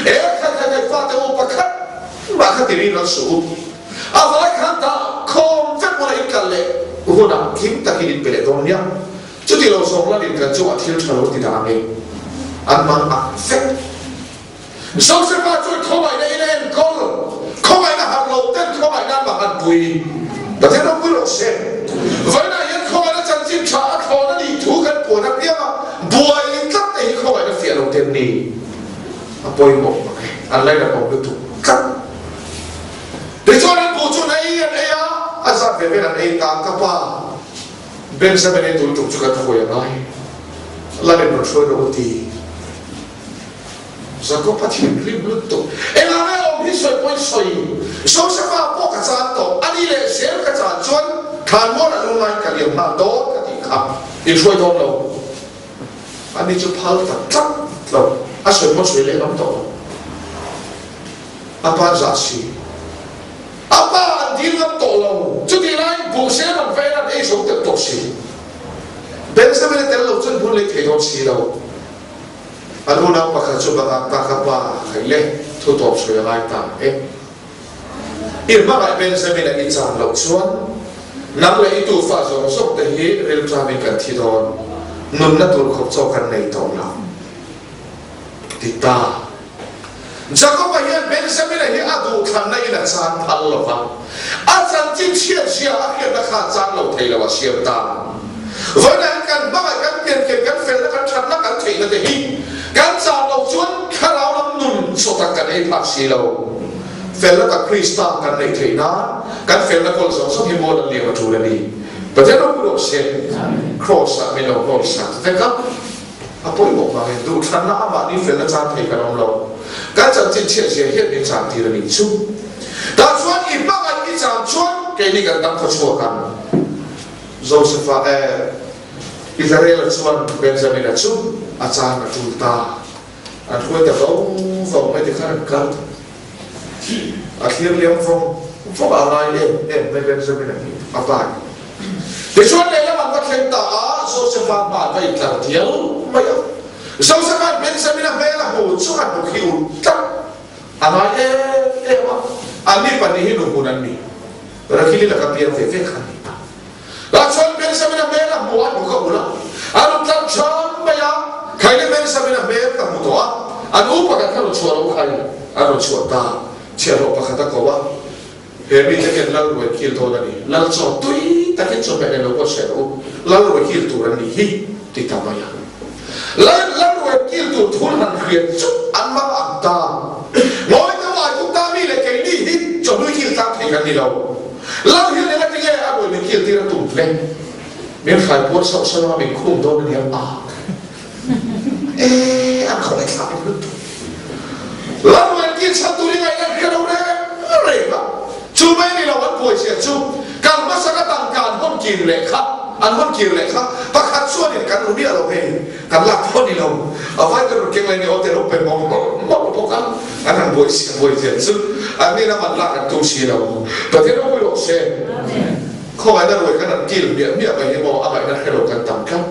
[SPEAKER 1] e ka fa te o pa ka ma ka ti ri na su a va ka ta kom fe mo le ka le una kim ta ki pe le don ya chu ti lo so la ni ka chu a thil thalo ti da nge an mang a fek so se pa chu ko mai nei nen ko mai na ha lo ten ko mai na ma han pui da te no pu lo se vai na yen ko mai na chan chin cha ko na ni thu kan po na pia ma buai tat te ko mai na fia lo ten ni a poi mo an lai na ko tu ka de cho na pu chu nei e ya a sa ve ve na nei ta ka pa ben sa ben tu chu ka ko ya nai la le no cho do ti Zago pathin rim luto ela me om hi soi poi soi so sa pa po ka cha to ani le sel ka cha chuan khan mo na lu nai ka liam na do ka ti kha in soi do lo ani chu phal ta tak lo a soi mo soi le lam to apa za si apa dil lam to lo chu ti lai bu se man fe na e so te to si ben se me te lo chun bu le the do si lo aluna pa ka chu ba ta ka pa le thu top so ya lai ta ir ma ba ben se me la ki chan lo chuan nam le itu fa so sok te hi rel tra mi kan thi don nun na tur khop cho kan nei to la ti ta jacob ba yan ben se me la hi adu khan na ina chan thal lo va a chan chin chia sia a ke na kha chan lo thei lo wa siam ta วันนั้นกันบ้ากันเปลี่ยนเกี่ยวกันเฟลและกันชัดและกันเทกันเองการสาบเราชวนข้าเราลำนุนสตักกันให้ผักชีเราเฟลและกับคริสต์กันในเทน่ากันเฟลและคนสองสองที่โมดันเลี้ยงมาถูกเลยประเทศเราพูดว่าเช่นครอสไม่เราครอสแต่ก็อาปุยบอกมาเห็นดูท่านน้ามานี่เฟลและจานเทกันเราการจัดจิตเชี่ยวเชี่ยวเห็นในจานทีละนิดชุ่มแต่ชวนอีกบ้างอันนี้จานชวนแกนี่กันตั้งขชัวกันโจเซฟอิสราเอลชวนเบนจามินชุ่มอาจารย์จูตาอันคุยแต่เราไม่ได้ขนาดกันอาทิตย์เลี้ยงฟงอะไรไม่เบนจามินอะไรแต่ชวนเลยแล้วมันก็เข่งตาโจเซฟบาดไปอีกครั้งเดียวไม่เอาโจเซฟเบนจามินเบลล์หูช่วยบุกหิวจังอะไรวะอันนี้ปัญหาหนุ่มคนนั้นนี่เราคิดแล้วก็เปลี่ยนเฟซขันแล้วชวนเป็นสมินาเมล่ะบัวบุกบุละอันนั้นชวนไปยังใครเนี่ยเป็นสมินาเมล่ะมุตัวอันอุปการะเราชวนเราใครอันเราชวนตาเชื่อเราประคัตตะกว่าเฮมิจะเห็นเรารวยคิดตัวนี้เราชอบตุยตะเกียบชอบเป็นเราก็เชื่อเรารวยคิดตัวนี้ฮิติดตามมาอย่างเรารวยคิดตัวทุนหันเขียนจุดอันมาอันตาโง่จะว่าทุกตามีเลยแค่นี้ฮิจนด้วยคิดตามที่กันนี่เราเห็นอะไรที่แย่อาบุญคิดที่เราตุ้มเล่นเมื่อใครพูดสาวสาวเป็นคุ้มโดนเนี่ยอันเขาไม่ทราบเลยแล้วเมื่อกี้ฉันตัวยังไงกันแค่เราเนี่ยอะไรบ้างชูไม่นี่เราวันป่วยเสียชูการมาสักต่างการห้องกินเลยครับอันห้องกินเลยครับประคัดส่วนเนี่ยการรู้เนี่ยเราเองการหลักคนนี่เราเอาไว้กันเก่งเลยเนี่ยเอาแต่เราเป็นมองพวกกันอันนั้นป่วยเสียซึ่งอันนี้นะมันหลักกันตัวชีเราประเทศเราไม่รู้เช่นข้อไหนนั่นรวยขนาดกินเนี่ยไปยังบอกอะไรนั่นให้เรากันต่ำครับ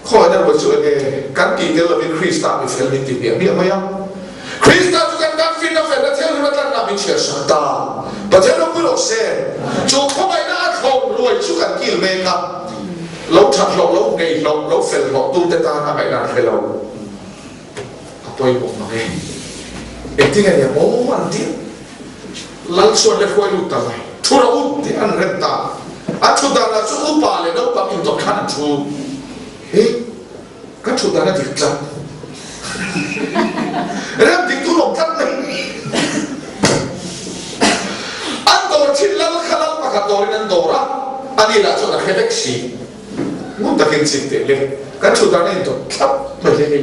[SPEAKER 1] ข้อไหนนั่นรวยส่วนเนี่ยการกินเนี่ยเราเป็นคริสต์ตามเป็นเฟลนิติเนี่ยไม่ยังคริสต์ทุกการฟินนะเฟลแล้วเที่ยวที่มันนั่งเป็นเชื้อชาติประเทศเราไม่รู้เช่นจูข้อไหนนั่นเขารวยทุกการกินเมกับเราถัดเราไงเราเฟลเราตุ้มแต่ตาอะไรนั่นให้เราตัวอีกบอกมาเองที่ไงเนี่ยโอ้มันที่ลังส่วนเล็กไว้ลุตาไว้ทุเราอุ้มที่อันเรนตาอันชุดนั้นชุดอุปาเลยเราปั๊มอินทขันชูเฮ้ก็ชุดนั้นดิจับเริ่มดิทุลงทันเลยอันตัวที่ลังขลังปากตัวนั้นตัวละอันนี้ละชุดนั้นแค่เล็กสีมุนตะกินสิ่งเดียวก็ชุดนั้นอินทขับไม่ใช่เลย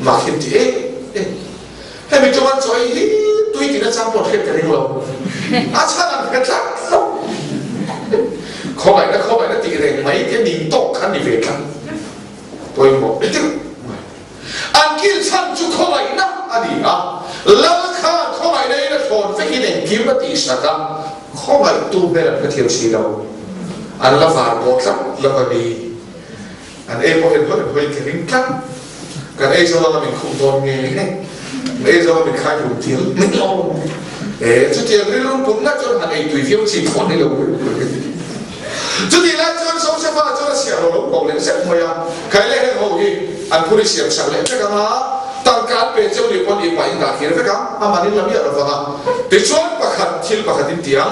[SPEAKER 1] มาคิดที่ให้มีจวนสวยตุยกินน้ำปวดเห็ดกันอีกแล้วอาชาลันกระชับข้อไหนนะตีเร่งไหมที่นิ่งตกขันดีเวกันตัวอีกบอกตึ๊บอันกินชั้นจุข้อไหนนะอันนี้แล้วข้าข้อไหนได้นะคนไม่คิดเองกินมาตีสักข้อไหนตู้เป็นกระเทียมชีเราอันละฝาโบครับแล้วก็ดีอันพอเห็นแข็งกันกันจะว่ามันคุ้มตอนไงจะว่ามันขายหุ่นเทียมไม่ลงจุดเทียมเรื่องปุ่มนั่นจนหันตัวเที่ยวชีพคนนี่เราจุดที่แล้วจนสองเชฟจนเสียเราบอกเลยเสร็จมั้ยใครเล่นเขาอีอันผู้ที่เสียสั่งเลยจะกันมาตั้งการเป็นเจ้าหนี้คนอีกไปอีกหลายทีนะกันอามันนี่เราไม่เอาละฟังติดชวนประคันทิลประคันเตียง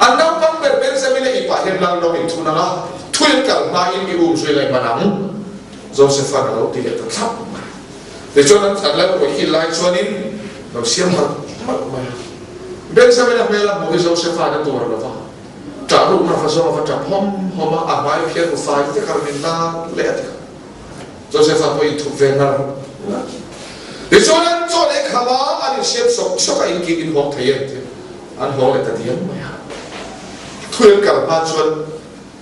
[SPEAKER 1] อันนั้นปั๊มเป็นเซมิเลอีกไปเห็นเราเราอินทุนนะทุนกันมาอินกิบุมช่วยอะไรมานังโจเซฟเราตีเล็กครับแต่ช่วงนั้นอันแล้วก็คิดไล่ช่วงนี้เราเสียมากเป็นสมัยนั้นเวลาบุกโจเซฟนั้นตัวเราฟ้าจากรูปมาฟ้าโซมาจากห้องมาอ่านไว้เพียงกับไฟที่คาร์มินนาเละโจเซฟไปถูกเวนันแต่ช่วงนั้นช่วงเอกขวาอันนี้เสียมสองช่วงอินกินห้องเทียนอันห้องเลยแต่เดียวไม่ฮะทุนกันมาช่วง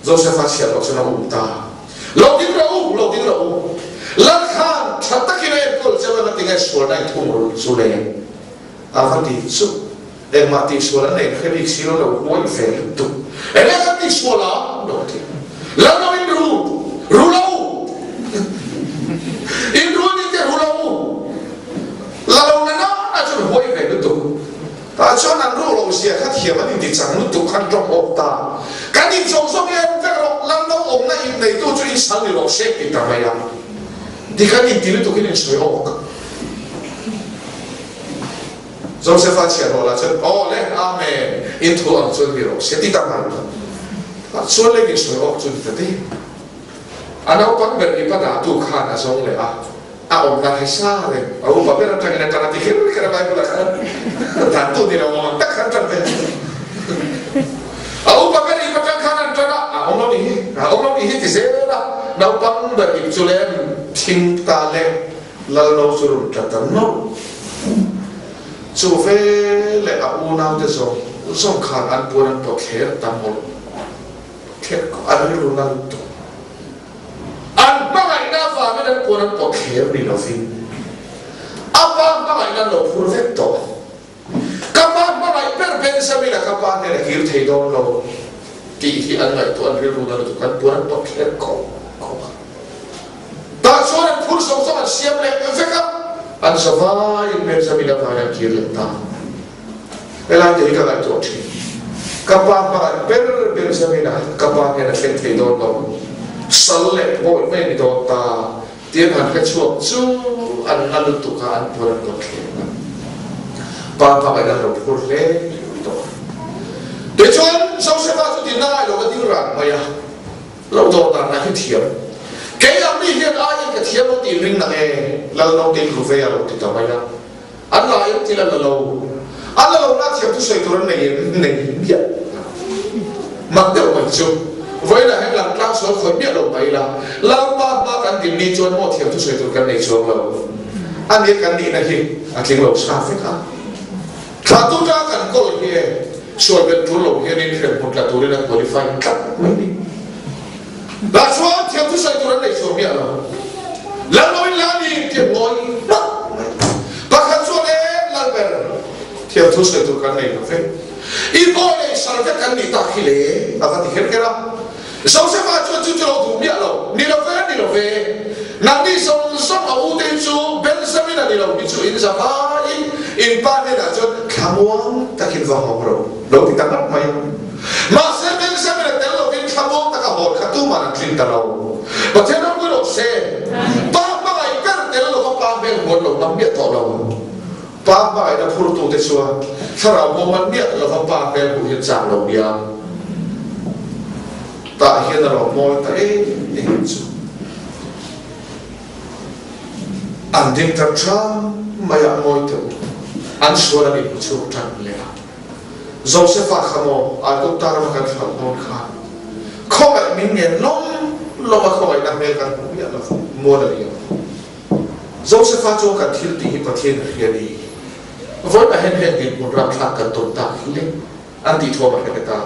[SPEAKER 1] โจเซฟเสียเราชนะอุตาเราดิ้นเราลักขันชัดตะกี้เนี่ยก็จะมาติงไอ้ส่วนไหนทุ่งสุเลนอาฟันติสุมาติส่วนนั้นเนี่ยแค่มีสิ่งเราหัวเฟลตุแล้วก็ติส่วนละโดดที่แล้วเราอินรู้เราอินรู้นี่จะรู้เราเนี่ยนะอาจจะหัวเฟลตุแต่ช่วงนั้นเราเสียค่าเทียมมันติดจังตุขันตรงอกตาการที่ส่งส่งเนี่ยจะเราองค์ในตัวจุดอิสันเราเช็คติดตามไปยังดีกันอีกทีนึงตัวกินช่วยออกโจเซฟเชียร์เราละจนโอ้เล่นอาเมนอินทัวร์จนวิโรเสียติดตามมัน ส่วนเล็กสวยออกจุดที่อันเอาปังแบบนี้ปัญหาตู้ขาดส่งเลยเอาอมนาให้ซาเลยเอาแบบเป็นอะไรกันที่เห็นกันไปหมดแล้วแต่ตู้ที่เราตักขันตันเป็นเอาแบบเป็นอีกประจังขันนั่นจ้ะเอาเราดีที่เสียละเราปังแบบนี้จุเลนทิ้งตาเล่แล้วเราสุรุจัดตั้งโน้ชูเฟเลอาอูนาวจะส่งขาดอันปวดอันปวดเขียตั้งหมดเขียอันนี้รู้นั่นตัวอันบางไอ้หน้าฟ้าไม่ได้ปวดอันปวดเขียนี่เราฟินอันบางไอ้นั่นเราพูดเฟตโต้กับบางไอ้เป็นสมิละกับบ้านเนี่ยคิดที่โดนเราที่อันไหนตัวอันนี้รู้นั่นตัวกันปวดอันปวดเขียก็แต่ส่วนพูดส่งสมัครเสียมเลยเฟกับอันสบายเป็นสมิละฟ้าอย่างคิดเลยตาเวลาเด็กก็ได้ตัวที่กับบ้านเป็นสมิละกับบ้านเนี่ยเป็นที่โดนเราสลับโบยไม่มีตัวตาเตียนหันกระชวกจูอันนั้นตุกอันพลังตัวเขียนบ้านไปนั่นเราพูดเล่นตัวเดี๋ยวชวนสาวเสพาจุดที่น่าเราก็ดิ้นรันมาอย่าเราโดนตาหน้าที่เทียมแกยังมีเห็นอะไรก็เทียมเราตีริงนั่นเองแล้วเราตีรูเฟียเราติดต่อมาอย่าอันไหนที่เราหน้าเทียมทุกสิ่งตัวนั้นในเยอะมันเดี๋ยวมันจุไว้ละให้หลังกลางสวนคนเบี้ยลงไปละเราบ้ากันดินนี้จนหมดเทียมทุกสิ่งตัวกันในช่วงเราอันนี้กันดีนะที่อาจจะเราทราบไหมครับถ้าตัวจ้ากันก็เลยช่วยเป็นตัวเราเฮียนี่เรื่องผลการตัวเรื่องคุริฟายกับไม่ดีแต่ช่วงเทียมทุกสิ่งตัวนั้นในช่วงเบี้ยเราแล้วเราอีกนี่เทียมน้อยนักบางครั้งช่วงเราเป็นเทียมทุกสิ่งตัวกันในกาแฟอีโบเลยสารพัดกันนี่ตาขี้เล่อาการที่เห็นกันละสาวเสพาจุดเราดูเมียเรานี่เราเฟนั่งนี่ส่งเอาอุติจูเป็นสมินานี่เราบิจูอินสบายอินปานเนี่ยจนขมวงตะกินว่าหอมเราติดตั้งไหมมาเสเป็นสมินาแต่เราเป็นขมวงตะกหอดขัดตู้มันกินตะเราประเทศเราไม่รู้เซ่ป้าไอ้เป็นแต่เราก็ป้าเป็นหัวเราน้ำเมียต่อเราป้าไอ้เราพูดตัวเด็ดชัวถ้าเราโมมันเมียเราก็ป้าเป็นผู้เห็นจางเราเนี่ยแต่เห็นเราโมแต่เห็นจูอันดิ้งจัดช้าไม่อยากมอยตัวอันส่วนนี้ผู้ชูจังเลยโจเซฟขโมยอาตุตาร์มากันฝันนอนขาเขาแบบมีเงินล้มมาเขาไอ้นักเรียนกันผู้ใหญ่ละมัวเลยโจเซฟโจกันที่ที่ประเทศเฮียดีวันนั้นเห็นดินบนรับทางกันต้นตาขี้เล็กอันที่ทั่วมาเป็นตา